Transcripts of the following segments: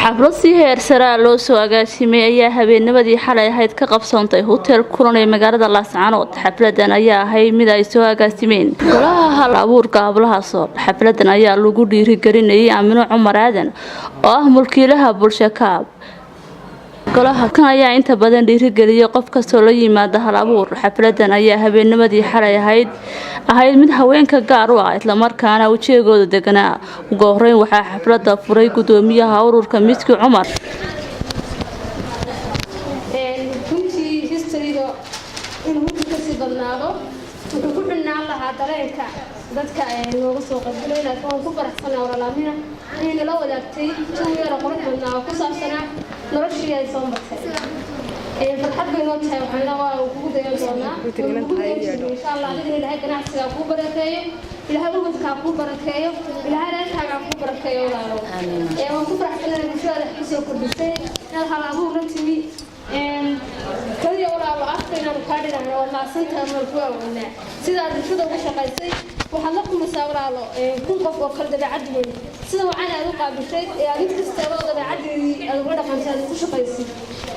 xaflad si heer sare ah loo soo agaasimay ayaa habeennimadii xalay ahayd ka qabsoontay hotel kulan ee magaalada Laascaanood. xafladan ayaa ahayd mid ay soo agaasimeen golaha hal abuurka hablaha soo. xafladan ayaa lagu dhiirigelinayay Aamino Cumar Aadan oo ah mulkiilaha Bulshakaab. golaha kan ayaa inta badan dhiirigeliyay qof kasta oo la yimaada hal abuur. xafladan ayaa habeennimadii xalay ahayd mid haweenka gaar u ah isla markaana ujeegooda deganaa. ugu horeyn waxaa xafladda furay gudoomiyaha ururka Miski Cumar. dadka nooga soo qaybgalayna oo ku faraxsanaa walaalahina in la wadaagtay tuugeera quruxda ku saabsanaa noloshii ay soo martay farxad bay noo tahay waxaana waa ugu dayan doonaa insha Allah ilaahay ganacsiga ku barakeeyo ilaahay ubadka ku barakeeyo ilaahay reerkaaga ku barakeeyo walaalo waan ku faraxsanahay bulshada ku soo kordhisay inaad hal abuur runtii kaliya walaalo afkayna ka dhigano oo maasanta markuu awoonaa sidaad bulshada uga shaqaysay waxaad la kulmaysaa walaalo kun qof oo kala dabeecad weyn sida waxaan aad u qaabishay mid kasta oo dabeecadeedii aad uga dhaqantaad ku shaqaysay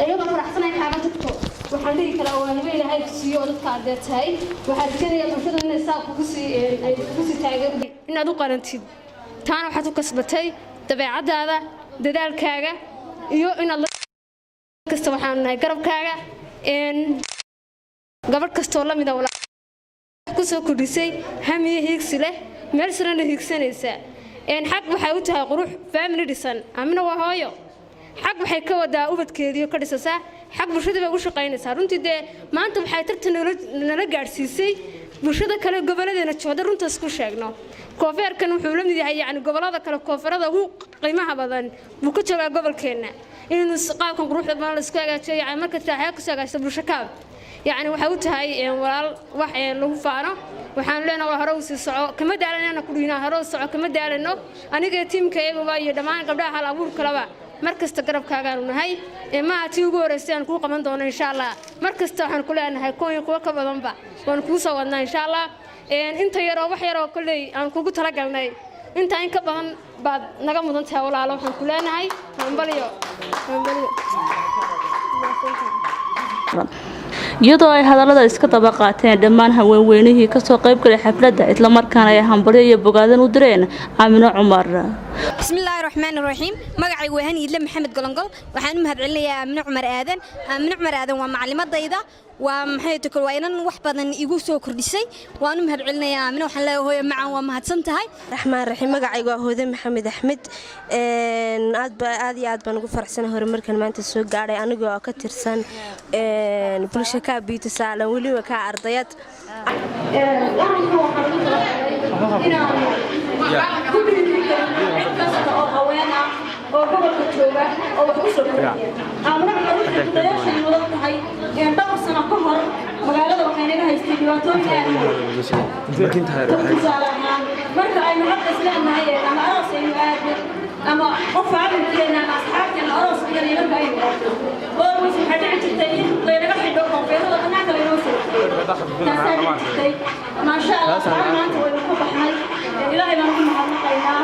ayagoo faraxsanay kaaga tagto waxaan dhihi karaa waa niman ilaahay ku siiyo dadka adeer tahay waxaad keenayaa bulshada inay saa kugu sii taageero inaad u qarantid taana waxaad u kasbatay dabeecadaada dadaalkaaga iyo inaad kasta waxaan nahay garabkaaga gabadh kastoo la mid ah ku soo kordhisay hamiye hiigsi leh meel sarana hiigsanaysa xaq waxay u tahay qurux family dhisan Aamino waa hooyo xaq waxay ka wadaa ubadkeedii ka dhisasaa xaq bulshada bay u shaqaynaysaa runtii maanta waxay tartan nala gaarsiisay bulshada kale goboleedena jooda runtaas ku sheegno koofeerkan wuxuu la mid yahay gobolada kale koofeerada ugu qiimaha badan buu ka joogaa gobolkeena inuu qaabkan quruxda badan la isku hagaajiyo marka taaxay ku soo Bulshakaab waxay u tahay walaal wax lagu faano waxaan leenahay hore u sii soco kama daalanana ku dhiina hore u soco kama daalano aniga tiimkayga iyo dhamaan gabdhaha hal abuur kalaba markasta garabkaaga aanu nahay ma tii ugu horeysay aan ku qaban doono insha Allah markasta waxaan ku leenahay kuwa ka badanba waan ku soo wadnaa insha Allah inta yar oo wax yar oo kulay aan kugu tala galnay inta in ka badan baad naga mudan tahay walaalo waxaan ku leenahay hambaliyo iyadoo ay hadalada iska daba qaateen dhammaan haweenweynihii ka soo qayb galay xafladda isla markaana ay hambalyo iyo bogaadan u direen Aamino Cumar. bismillaahir rahmaanir rahiim magacaygu waa Haniidle Maxamed Golongol waxaan u mahadcelinayaa Aamino Cumar Aadan waa macalimadayda waa maxay tahay waa inaan wax badan igu soo kordhisay waan u mahadcelinayaa Aamino waxaan leeyahay hooyo macaan waa mahadsan tahay raxmaan raxiim magacaygu waa Hoodo Maxamed Axmed aad iyo aad baan ugu faraxsanahay horumarkan maanta soo gaaray anigoo ka tirsan Bulshakaab Beauty Salon waliba ka ardayad oo gobolka jooga oo wax ku soo kordhiya Aamino waxay mudan tahay dhowr sano ka hor magaalada waxay naga haystay dhibaatooyin aad marka aynu hadda isleenahay ama aroos aynu aadno ama qof familkeena ama asxaabteena aroos dhiganay marka aynu aadno oo waxay dhici jirtay in laynaga xidho koonfeerada banaanka laynoo soo taasay maasha Allah maanta waynu ku baxnay ilaahay baan ku mahadnaqaynaa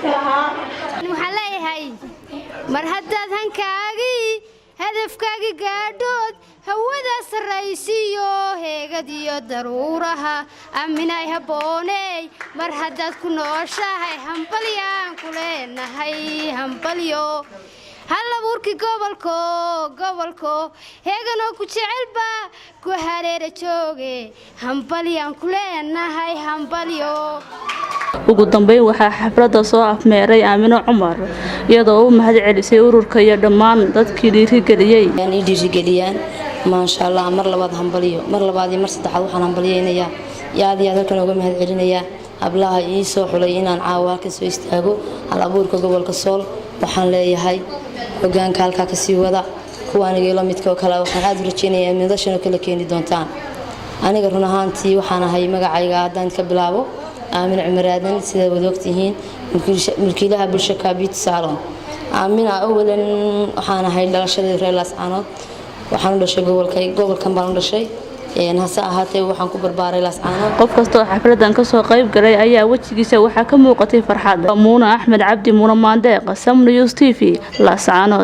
waxaan leeyahay mar haddaad hankaagii hadafkaagii gaadhood hawada sarraysiiyo heegadiyo daruuraha aaminay habbooney mar haddaad ku nooshahay hambalyaan ku leenahay hambalyo hal abuurkii gobolko heeganoo ku jecelba ku hareera jooge hambalyaan ku leenahay hambalyo. ugu dambeyn waxaa xafladda soo afmeeray Aamino Cumar iyadoo u mahadcelisay ururka iyo dhammaan dadkii dhiirigeliyeen maasha Allah mar labaad hambalyo mar labaad iyo mar saddexaad waxaan hambalyeynayaa yaad halkan uga mahadcelinayaa hablaha ii soo xulay inaan caawa ka soo istaago hal abuurka gobolka Sool waxaan leeyahay hogaanka halka ka sii wada kuwaaniga la midka kale waxaan aad u rajeynayaa midashan kala keeni doontaan aniga run ahaantii waxaan ahay magacayga haddaan ka bilaabo Aamino Cumar Aadan sida wada ogtihiin mulkiilaha Bulshakaab Beauty Salon Aamina awalan waxaan ahay dhalashadii reer Laascaanood waxaan u dhashay gobolkan baan u dhashay hase ahaatee waxaan ku barbaaray Laascaanood. qof kasta oo xafladan ka soo qayb galay ayaa wajigiisa waxa ka muuqatay farxad. Muuna Axmed Cabdi Muuna Maandeeq, Sam News TV, Laascaanood.